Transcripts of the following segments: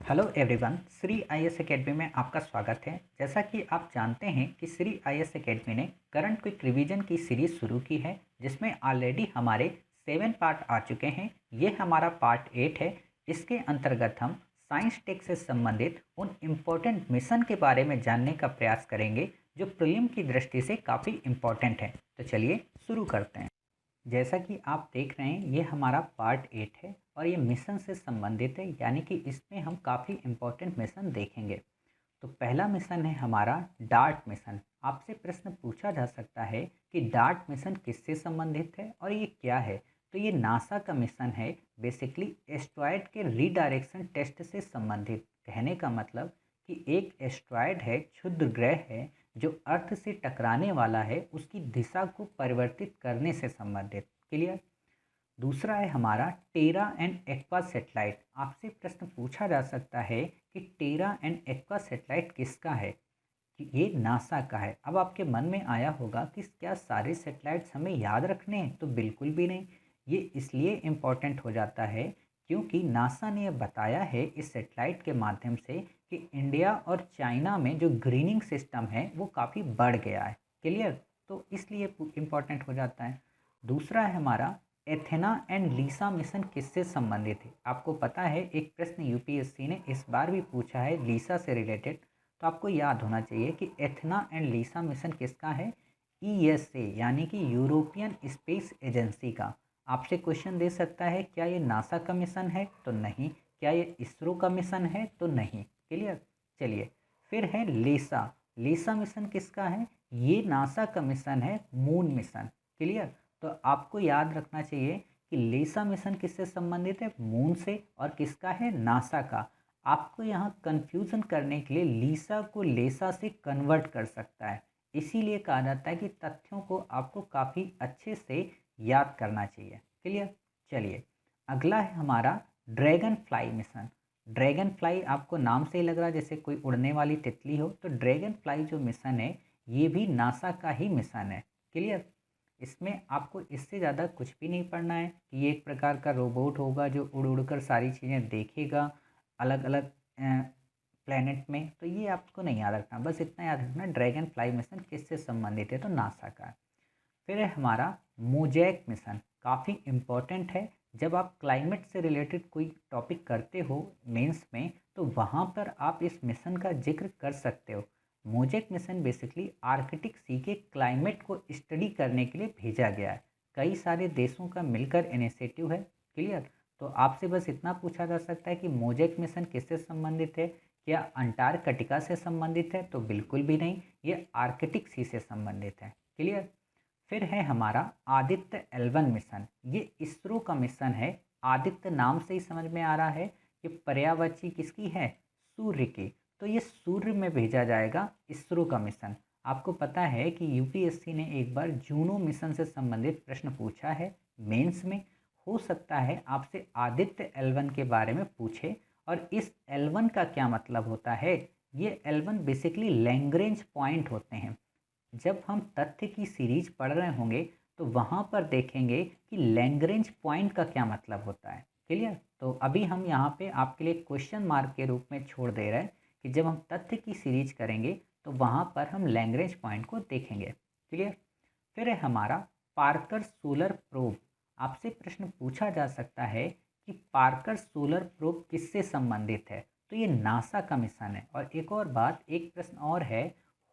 Hello everyone, Shri IAS academy में आपका स्वागत है। जैसा कि आप जानते हैं कि श्री आईएएस एकेडमी ने करंट क्विक रिवीजन की सीरीज़ शुरू की है, जिसमें ऑलरेडी हमारे 7 पार्ट आ चुके हैं। ये हमारा पार्ट 8 है। इसके अंतर्गत हम साइंस टेक से संबंधित उन इम्पोर्टेंट मिशन के बारे में जानने का प्रयास करेंगे जो प्रीलिम की दृष्टि से काफ़ी इम्पोर्टेंट है। तो चलिए शुरू करते हैं। जैसा कि आप देख रहे हैं, ये हमारा पार्ट 8 है और ये मिशन से संबंधित है, यानी कि इसमें हम काफ़ी इम्पोर्टेंट मिशन देखेंगे। तो पहला मिशन है हमारा डार्ट मिशन। आपसे प्रश्न पूछा जा सकता है कि डार्ट मिशन किससे संबंधित है और ये क्या है। तो ये नासा का मिशन है। बेसिकली एस्ट्रॉयड के रीडायरेक्शन टेस्ट से संबंधित। कहने का मतलब कि एक एस्ट्रॉयड है, क्षुद्र ग्रह है जो अर्थ से टकराने वाला है, उसकी दिशा को परिवर्तित करने से संबंधित। क्लियर। दूसरा है हमारा टेरा एंड एक्वा सेटेलाइट। आपसे प्रश्न पूछा जा सकता है कि टेरा एंड एक्वा सेटेलाइट किसका है, कि ये नासा का है। अब आपके मन में आया होगा कि क्या सारे सेटेलाइट्स हमें याद रखने हैं? तो बिल्कुल भी नहीं। ये इसलिए इम्पोर्टेंट हो जाता है क्योंकि नासा ने यह बताया है इस सेटेलाइट के माध्यम से कि इंडिया और चाइना में जो ग्रीनिंग सिस्टम है वो काफ़ी बढ़ गया है। क्लियर। तो इसलिए इम्पोर्टेंट हो जाता है। दूसरा है हमारा एथेना एंड लीसा मिशन किससे संबंधित है। आपको पता है एक प्रश्न यूपीएससी ने इस बार भी पूछा है लीसा से रिलेटेड। तो आपको याद होना चाहिए कि एथेना एंड लीसा मिशन किसका है। ईएसए यानी कि यूरोपियन स्पेस एजेंसी का। आपसे क्वेश्चन दे सकता है क्या ये नासा का मिशन है, तो नहीं। क्या ये इसरो का मिशन है, तो नहीं। क्लियर। चलिए, फिर है लेसा। लेसा मिशन किसका है? ये नासा का मिशन है, मून मिशन। क्लियर। तो आपको याद रखना चाहिए कि लेसा मिशन किससे संबंधित है? मून से। और किसका है? नासा का। आपको यहाँ कंफ्यूजन करने के लिए लीसा को लेसा से कन्वर्ट कर सकता है। इसीलिए कहा जाता है कि तथ्यों को आपको काफ़ी अच्छे से याद करना चाहिए। क्लियर। चलिए, अगला है हमारा dragon fly mission. Dragon fly आपको नाम से ही लग रहा है जैसे कोई उड़ने वाली तितली हो। तो ड्रैगन फ्लाई जो मिशन है ये भी नासा का ही मिशन है। क्लियर। इसमें आपको इससे ज़्यादा कुछ भी नहीं पढ़ना है कि ये एक प्रकार का रोबोट होगा जो उड़ उड़ कर सारी चीज़ें देखेगा अलग अलग प्लेनेट में। तो ये आपको नहीं याद रखना, बस इतना याद रखना ड्रैगन फ्लाई मिशन किससे संबंधित है, तो नासा का। फिर है हमारा मोजैक मिशन। काफ़ी इम्पोर्टेंट है। जब आप क्लाइमेट से रिलेटेड कोई टॉपिक करते हो मेंस में, तो वहाँ पर आप इस मिशन का जिक्र कर सकते हो। मोजैक मिशन बेसिकली आर्कटिक सी के क्लाइमेट को स्टडी करने के लिए भेजा गया है। कई सारे देशों का मिलकर इनिशिएटिव है। क्लियर। तो आपसे बस इतना पूछा जा सकता है कि मोजैक मिशन किससे संबंधित है। क्या अंटार्कटिका से संबंधित है? तो बिल्कुल भी नहीं, ये आर्कटिक सी से संबंधित है। क्लियर। फिर है हमारा आदित्य L1 मिशन। ये इसरो का मिशन है। आदित्य नाम से ही समझ में आ रहा है कि पर्यायवाची किसकी है? सूर्य की। तो ये सूर्य में भेजा जाएगा इसरो का मिशन। आपको पता है कि यूपीएससी ने एक बार जूनो मिशन से संबंधित प्रश्न पूछा है मेंस में। हो सकता है आपसे आदित्य L1 के बारे में पूछे। और इस L1 का क्या मतलब होता है? ये L1 बेसिकली लैग्रेंज पॉइंट होते हैं। जब हम तथ्य की सीरीज पढ़ रहे होंगे तो वहाँ पर देखेंगे कि लैग्रेंज पॉइंट का क्या मतलब होता है। क्लियर। तो अभी हम यहाँ पे आपके लिए क्वेश्चन मार्क के रूप में छोड़ दे रहे हैं कि जब हम तथ्य की सीरीज करेंगे तो वहाँ पर हम लैग्रेंज पॉइंट को देखेंगे। क्लियर। फिर है हमारा पार्कर सोलर प्रोब। आपसे प्रश्न पूछा जा सकता है कि पार्कर सोलर प्रोब किससे संबंधित है। तो ये नासा का मिशन है। और एक और बात, एक प्रश्न और है,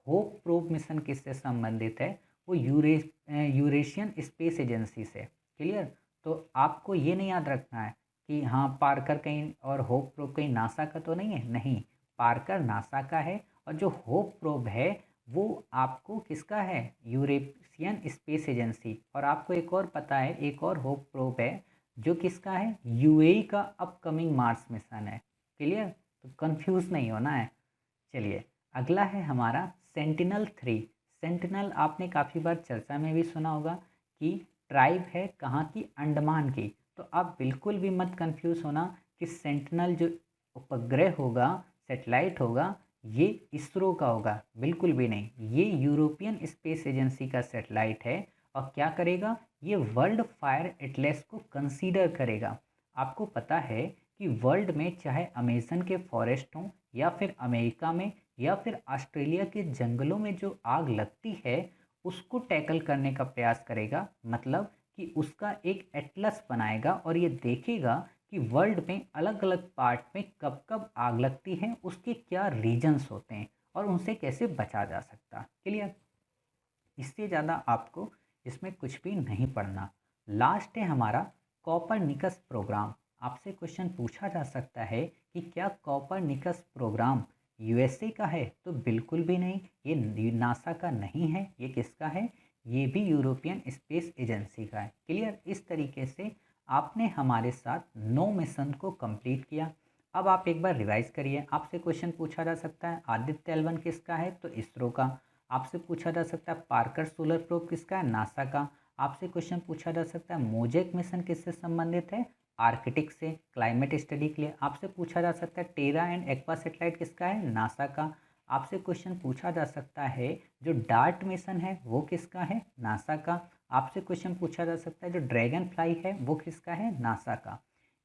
होप प्रोब मिशन किससे संबंधित है? वो यूरेशियन स्पेस एजेंसी से। क्लियर। तो आपको ये नहीं याद रखना है कि हाँ पार्कर कहीं और होप प्रोब कहीं नासा का तो नहीं है। नहीं, पार्कर नासा का है और जो होप प्रोब है वो आपको किसका है? Eurasian space agency. और आपको एक और पता है, एक और होप प्रोब है जो किसका है? यूएई का अपकमिंग मार्स मिशन है। क्लियर। तो कंफ्यूज नहीं होना है। चलिए, अगला है हमारा सेंटिनल-3। सेंटिनल आपने काफ़ी बार चर्चा में भी सुना होगा कि ट्राइब है कहाँ की? अंडमान की। तो आप बिल्कुल भी मत कंफ्यूज होना कि सेंटिनल जो उपग्रह होगा, सेटेलाइट होगा, ये इसरो का होगा। बिल्कुल भी नहीं, ये यूरोपियन स्पेस एजेंसी का सेटेलाइट है। और क्या करेगा? ये वर्ल्ड फायर एटलस को कंसीडर करेगा। आपको पता है कि वर्ल्ड में चाहे अमेज़न के फॉरेस्ट हों या फिर अमेरिका में या फिर ऑस्ट्रेलिया के जंगलों में जो आग लगती है उसको टैकल करने का प्रयास करेगा। मतलब कि उसका एक एटलस बनाएगा और ये देखेगा कि वर्ल्ड में अलग अलग पार्ट में कब कब आग लगती है, उसके क्या रीजन्स होते हैं और उनसे कैसे बचा जा सकता। क्लियर? इससे ज़्यादा आपको इसमें कुछ भी नहीं पढ़ना। लास्ट है हमारा कॉपरनिकस प्रोग्राम। आपसे क्वेश्चन पूछा जा सकता है कि क्या कॉपरनिकस प्रोग्राम यूएसए का है? तो बिल्कुल भी नहीं, ये नासा का नहीं है। ये किसका है? ये भी यूरोपियन स्पेस एजेंसी का है। क्लियर? इस तरीके से आपने हमारे साथ 9 मिशन को कंप्लीट किया। अब आप एक बार रिवाइज करिए। आपसे क्वेश्चन पूछा जा सकता है आदित्य एल1 किसका है? तो इसरो का। आपसे पूछा जा सकता है पार्कर सोलर प्रोब किसका है? नासा का। आपसे क्वेश्चन पूछा जा सकता है मोजेक मिशन किससे संबंधित है? आर्कटिक से, क्लाइमेट स्टडी के लिए। आपसे पूछा जा सकता है टेरा एंड एक्वा सेटेलाइट किसका है? नासा का। आपसे क्वेश्चन पूछा जा सकता है जो डार्ट मिशन है वो किसका है? नासा का। आपसे क्वेश्चन पूछा जा सकता है जो ड्रैगन फ्लाई है वो किसका है? नासा का।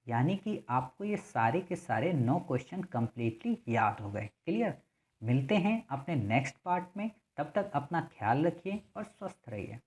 यानी कि आपको ये सारे के सारे 9 क्वेश्चन कंप्लीटली याद हो गए। क्लियर? मिलते हैं अपने नेक्स्ट पार्ट में। तब तक अपना ख्याल रखिए और स्वस्थ रहिए।